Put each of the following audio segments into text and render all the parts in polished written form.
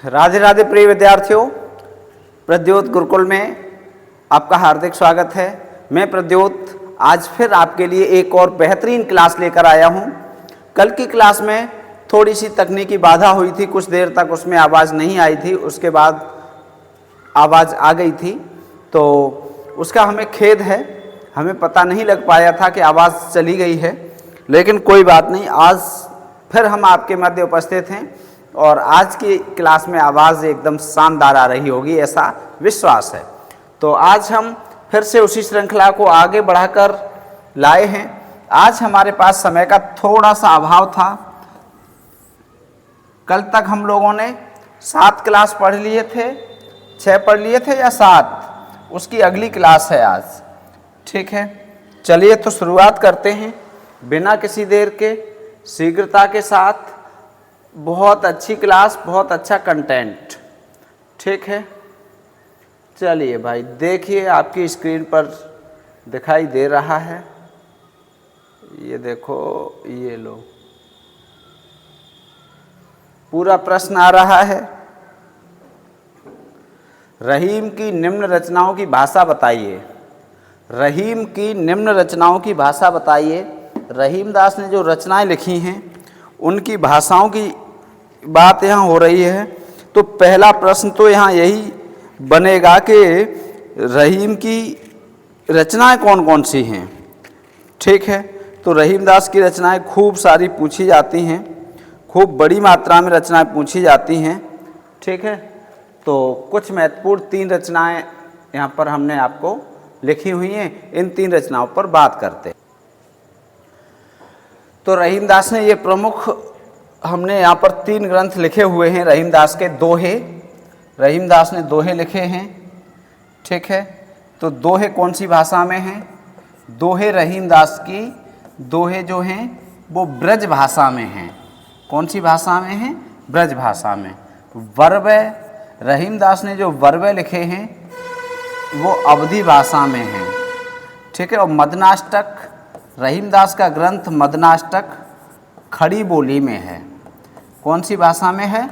राधे राधे प्रिय विद्यार्थियों, प्रद्योत गुरुकुल में आपका हार्दिक स्वागत है। मैं प्रद्योत आज फिर आपके लिए एक और बेहतरीन क्लास लेकर आया हूं। कल की क्लास में थोड़ी सी तकनीकी बाधा हुई थी, कुछ देर तक उसमें आवाज़ नहीं आई थी, उसके बाद आवाज़ आ गई थी, तो उसका हमें खेद है। हमें पता नहीं लग पाया था कि आवाज़ चली गई है, लेकिन कोई बात नहीं, आज फिर हम आपके मध्य उपस्थित हैं और आज की क्लास में आवाज़ एकदम शानदार आ रही होगी, ऐसा विश्वास है। तो आज हम फिर से उसी श्रृंखला को आगे बढ़ाकर लाए हैं। आज हमारे पास समय का थोड़ा सा अभाव था। कल तक हम लोगों ने 7 क्लास पढ़ लिए थे, 6 पढ़ लिए थे या 7, उसकी अगली क्लास है आज। ठीक है, चलिए तो शुरुआत करते हैं बिना किसी देर के, शीघ्रता के साथ। बहुत अच्छी क्लास, बहुत अच्छा कंटेंट। ठीक है, चलिए भाई, देखिए आपकी स्क्रीन पर दिखाई दे रहा है, ये देखो, ये लो, पूरा प्रश्न आ रहा है। रहीम की निम्न रचनाओं की भाषा बताइए। रहीम की निम्न रचनाओं की भाषा बताइए। रहीमदास ने जो रचनाएं लिखी हैं उनकी भाषाओं की बात यहाँ हो रही है। तो पहला प्रश्न तो यहाँ यही बनेगा कि रहीम की रचनाएं कौन कौन सी हैं। ठीक है, तो रहीमदास की रचनाएं खूब सारी पूछी जाती हैं, खूब बड़ी मात्रा में रचनाएं पूछी जाती हैं। ठीक है, तो कुछ महत्वपूर्ण 3 रचनाएं यहाँ पर हमने आपको लिखी हुई हैं, इन 3 रचनाओं पर बात करते हैं। तो रहीमदास ने ये प्रमुख, हमने यहाँ पर 3 ग्रंथ लिखे हुए हैं रहीमदास के। दोहे, रहीमदास ने दोहे लिखे हैं। ठीक है, तो दोहे कौन सी भाषा में हैं? दोहे रहीमदास की, दोहे जो हैं वो ब्रज भाषा में हैं। कौन सी भाषा में हैं? ब्रज भाषा में। वर्वय, रहीमदास ने जो वर्वय लिखे हैं वो अवधी भाषा में हैं। ठीक है, और मदनाष्टक, रहीमदास का ग्रंथ मदनाष्टक खड़ी बोली में है। कौन सी भाषा में है?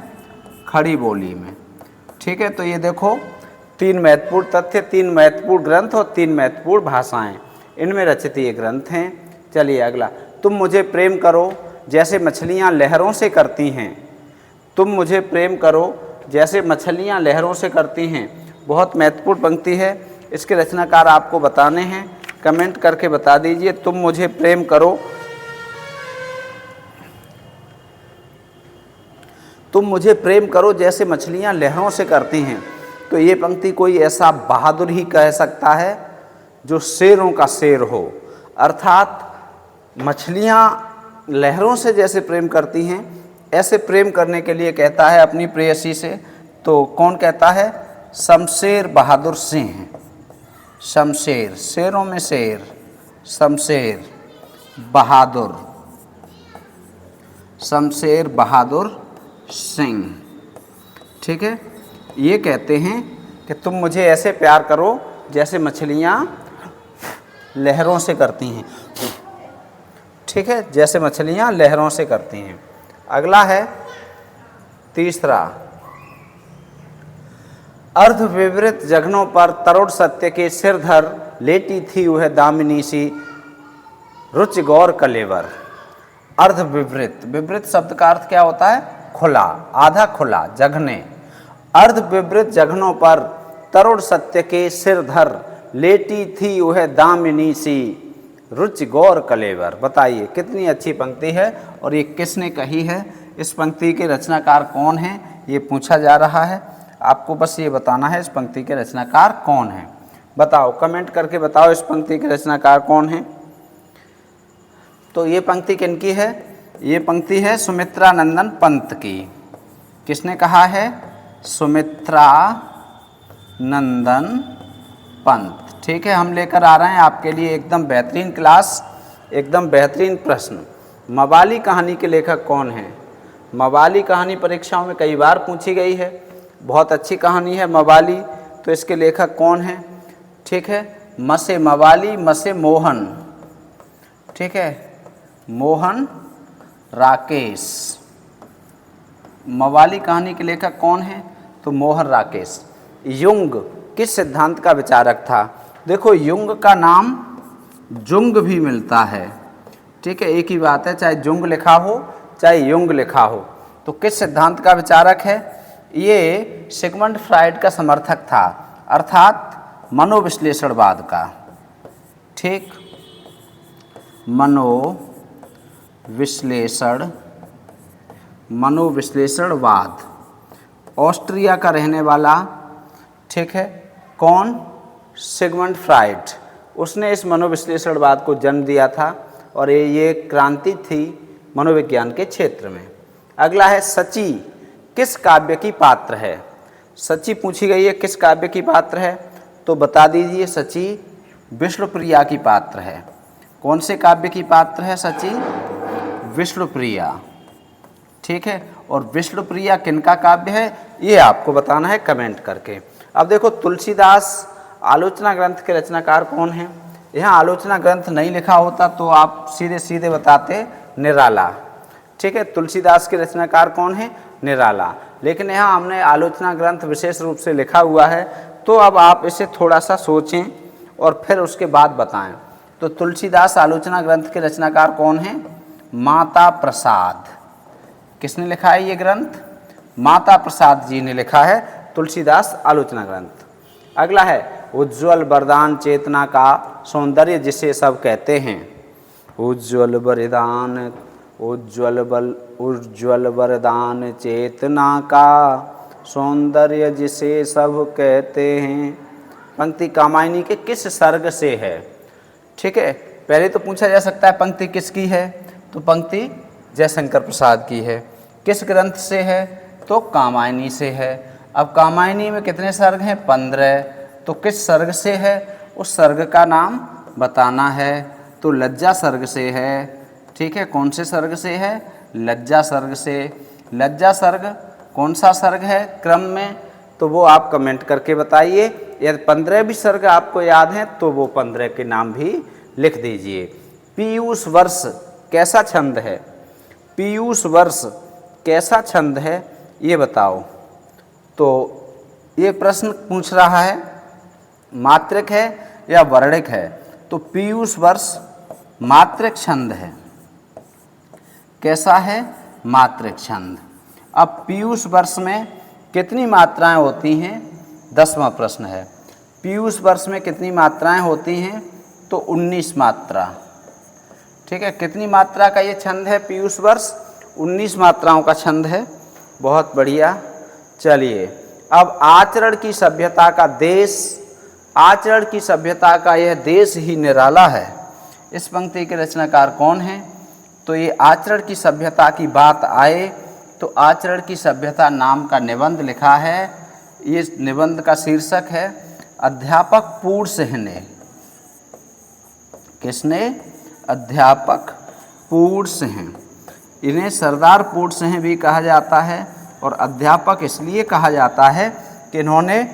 खड़ी बोली में। ठीक है, तो ये देखो 3 महत्वपूर्ण तथ्य, 3 महत्वपूर्ण ग्रंथ और 3 महत्वपूर्ण भाषाएं इनमें रचित ये ग्रंथ हैं। चलिए अगला, तुम मुझे प्रेम करो जैसे मछलियां लहरों से करती हैं। तुम मुझे प्रेम करो जैसे मछलियां लहरों से करती हैं, बहुत महत्वपूर्ण पंक्ति है। इसके रचनाकार आपको बताने हैं, कमेंट करके बता दीजिए। तुम मुझे प्रेम करो, तुम मुझे प्रेम करो जैसे मछलियां लहरों से करती हैं। तो ये पंक्ति कोई ऐसा बहादुर ही कह सकता है जो शेरों का शेर हो। अर्थात मछलियां लहरों से जैसे प्रेम करती हैं, ऐसे प्रेम करने के लिए कहता है अपनी प्रेयसी से। तो कौन कहता है? शमशेर बहादुर सिंह। शमशेर, शेरों में शेर, शमशेर बहादुर, शमशेर बहादुर सिंह। ठीक है, ये कहते हैं कि तुम मुझे ऐसे प्यार करो जैसे मछलियाँ लहरों से करती हैं। ठीक है, जैसे मछलियाँ लहरों से करती हैं। अगला है तीसरा, अर्ध विवृत जघनों पर तरुण सत्य के सिर धर लेटी थी वह दामिनी सी रुचि गौर कलेवर। अर्ध विवृत, विवृत शब्द का अर्थ क्या होता है? खुला, आधा खुला, जघने। अर्ध विवृत जघनों पर तरुण सत्य के सिर धर लेटी थी वह दामिनी सी रुचि गौर कलेवर। बताइए कितनी अच्छी पंक्ति है और ये किसने कही है? इस पंक्ति के रचनाकार कौन है, ये पूछा जा रहा है। आपको बस ये बताना है इस पंक्ति के रचनाकार कौन है। बताओ, कमेंट करके बताओ इस पंक्ति के रचनाकार कौन है। तो ये पंक्ति किनकी है? ये पंक्ति है सुमित्रा नंदन पंत की। किसने कहा है? सुमित्रा नंदन पंत। ठीक है, हम लेकर आ रहे हैं आपके लिए एकदम बेहतरीन क्लास, एकदम बेहतरीन प्रश्न। मवाली कहानी के लेखक कौन है? मवाली कहानी परीक्षाओं में कई बार पूछी गई है, बहुत अच्छी कहानी है मवाली। तो इसके लेखक कौन है? ठीक है, मसे मवाली, मसे मोहन। ठीक है, मोहन राकेश। मवाली कहानी के लेखक कौन है? तो मोहन राकेश। युंग किस सिद्धांत का विचारक था? देखो युंग का नाम जुंग भी मिलता है, ठीक है, एक ही बात है, चाहे जुंग लिखा हो चाहे युंग लिखा हो। तो किस सिद्धांत का विचारक है? ये सिगमंड फ्राइड का समर्थक था, अर्थात मनोविश्लेषणवाद का। ठीक, मनोविश्लेषणवाद। ऑस्ट्रिया का रहने वाला, ठीक है, कौन? Sigmund Freud. उसने इस मनोविश्लेषणवाद को जन्म दिया था और ये क्रांति थी मनोविज्ञान के क्षेत्र में। अगला है सची किस काव्य की पात्र है? सची पूछी गई है, किस काव्य की पात्र है? तो बता दीजिए, सची विष्णुप्रिया की पात्र है। कौन से काव्य की पात्र है सची? विष्णुप्रिया, ठीक है। और विष्णुप्रिया किनका काव्य है ये आपको बताना है कमेंट करके। अब देखो तुलसीदास आलोचना ग्रंथ के रचनाकार कौन हैं? यहाँ आलोचना ग्रंथ नहीं लिखा होता तो आप सीधे सीधे बताते निराला, ठीक है। तुलसीदास के रचनाकार कौन है? निराला। लेकिन यहाँ हमने आलोचना ग्रंथ विशेष रूप से लिखा हुआ है, तो अब आप इसे थोड़ा सा सोचें और फिर उसके बाद बताएं। तो तुलसीदास आलोचना ग्रंथ के रचनाकार कौन हैं? माता प्रसाद। किसने लिखा है ये ग्रंथ? माता प्रसाद जी ने लिखा है तुलसीदास आलोचना ग्रंथ। अगला है उज्ज्वल वरदान चेतना का सौंदर्य जिसे सब कहते हैं। उज्ज्वल वरदान चेतना का सौंदर्य जिसे सब कहते हैं। पंक्ति कामायनी के किस सर्ग से है? ठीक है, पहले तो पूछा जा सकता है पंक्ति किसकी है, तो पंक्ति जयशंकर प्रसाद की है। किस ग्रंथ से है? तो कामायनी से है। अब कामायनी में कितने सर्ग हैं? 15। तो किस सर्ग से है? उस सर्ग का नाम बताना है। तो लज्जा सर्ग से है, ठीक है। कौन से सर्ग से है? लज्जा सर्ग से। लज्जा सर्ग कौन सा सर्ग है क्रम में? तो वो आप कमेंट करके बताइए। यदि 15 भी सर्ग आपको याद हैं तो वो 15 के नाम भी लिख दीजिए। पीयूष वर्ष कैसा छंद है? पीयूष वर्ष कैसा छंद है ये बताओ। तो ये प्रश्न पूछ रहा है मात्रिक है या वर्णिक है? तो पीयूष वर्ष मात्रिक छंद है। कैसा है? मात्रिक छंद। अब पीयूष वर्ष में कितनी मात्राएं होती हैं? 10वां प्रश्न है। पीयूष वर्ष में कितनी मात्राएं होती हैं? तो 19 मात्रा, ठीक है। कितनी मात्रा का ये छंद है पीयूष वर्ष? 19 मात्राओं का छंद है। बहुत बढ़िया। चलिए अब आचरण की सभ्यता का देश, आचरण की सभ्यता का यह देश ही निराला है। इस पंक्ति के रचनाकार कौन हैं? तो ये आचरण की सभ्यता की बात आए तो आचरण की सभ्यता नाम का निबंध लिखा है। ये निबंध का शीर्षक है अध्यापक पूर्ण सिंह ने। किसने? अध्यापक पूर्ण सिंह। इन्हें सरदार पूर्ण सिंह भी कहा जाता है और अध्यापक इसलिए कहा जाता है कि इन्होंने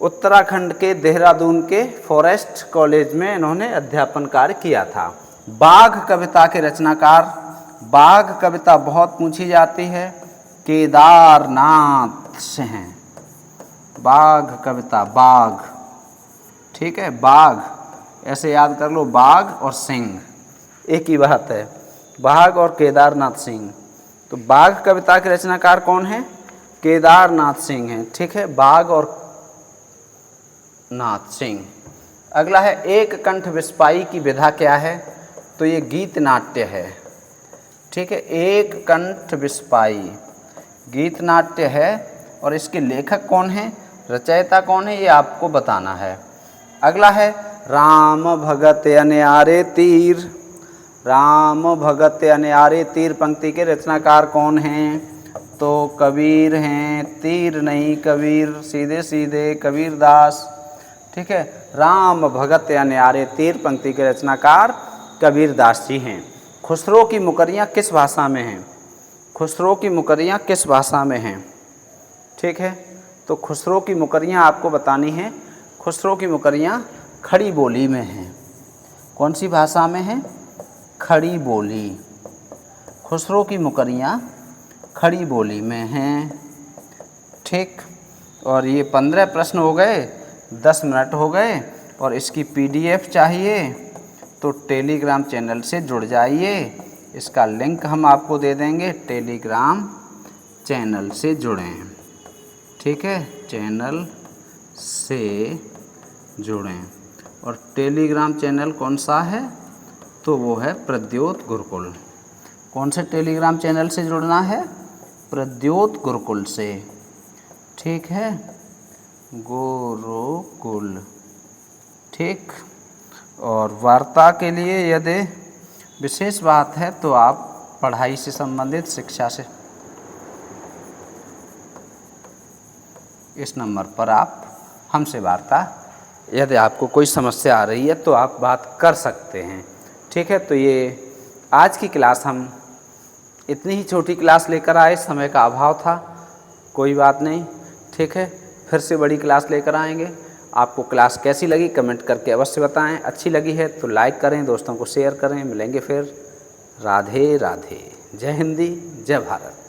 उत्तराखंड के देहरादून के फॉरेस्ट कॉलेज में इन्होंने अध्यापन कार्य किया था। बाघ कविता के रचनाकार, बाघ कविता बहुत पूछी जाती है, केदारनाथ सिंह। बाघ कविता, बाघ, ठीक है, बाघ ऐसे याद कर लो, बाघ और सिंह एक ही बात है, बाघ और केदारनाथ सिंह। तो बाघ कविता के रचनाकार कौन है? केदारनाथ सिंह हैं, ठीक है, बाघ और नाथ सिंह। अगला है एक कंठ विस्पाई की विधा क्या है? तो ये गीत नाट्य है, ठीक है। एक कंठ विस्पाई गीत नाट्य है और इसके लेखक कौन है, रचयिता कौन है, ये आपको बताना है। अगला है राम भगत अनयारे तीर। राम भगत अनयारे तीर पंक्ति के रचनाकार कौन हैं? तो कबीर हैं। तीर नहीं कबीर, सीधे सीधे कबीरदास, ठीक है। राम भगत अनयारे तीर पंक्ति के रचनाकार कबीरदास जी हैं। खुसरो की मुकरियाँ किस भाषा में हैं? खुसरो की मुकरियाँ किस भाषा में हैं? ठीक है, तो खुसरो की मुकरियाँ आपको बतानी है। खुसरो की मुकरियाँ खड़ी बोली में हैं। कौन सी भाषा में हैं? खड़ी बोली। खुसरो की मुकरियाँ खड़ी बोली में हैं। ठीक, और ये 15 प्रश्न हो गए, 10 मिनट हो गए, और इसकी PDF चाहिए तो टेलीग्राम चैनल से जुड़ जाइए। इसका लिंक हम आपको दे देंगे, टेलीग्राम चैनल से जुड़ें। ठीक है, चैनल से जुड़ें। और टेलीग्राम चैनल कौन सा है? तो वो है प्रद्योत गुरुकुल। कौन से टेलीग्राम चैनल से जुड़ना है? प्रद्योत गुरुकुल से। ठीक है, गुरुकुल। ठीक, और वार्ता के लिए यदि विशेष बात है तो आप पढ़ाई से संबंधित, शिक्षा से, इस नंबर पर आप हमसे वार्ता, यदि आपको कोई समस्या आ रही है तो आप बात कर सकते हैं। ठीक है, तो ये आज की क्लास हम इतनी ही छोटी क्लास लेकर आए, समय का अभाव था, कोई बात नहीं। ठीक है, फिर से बड़ी क्लास लेकर आएंगे। आपको क्लास कैसी लगी कमेंट करके अवश्य बताएं। अच्छी लगी है तो लाइक करें, दोस्तों को शेयर करें। मिलेंगे फिर। राधे राधे। जय हिंदी, जय भारत।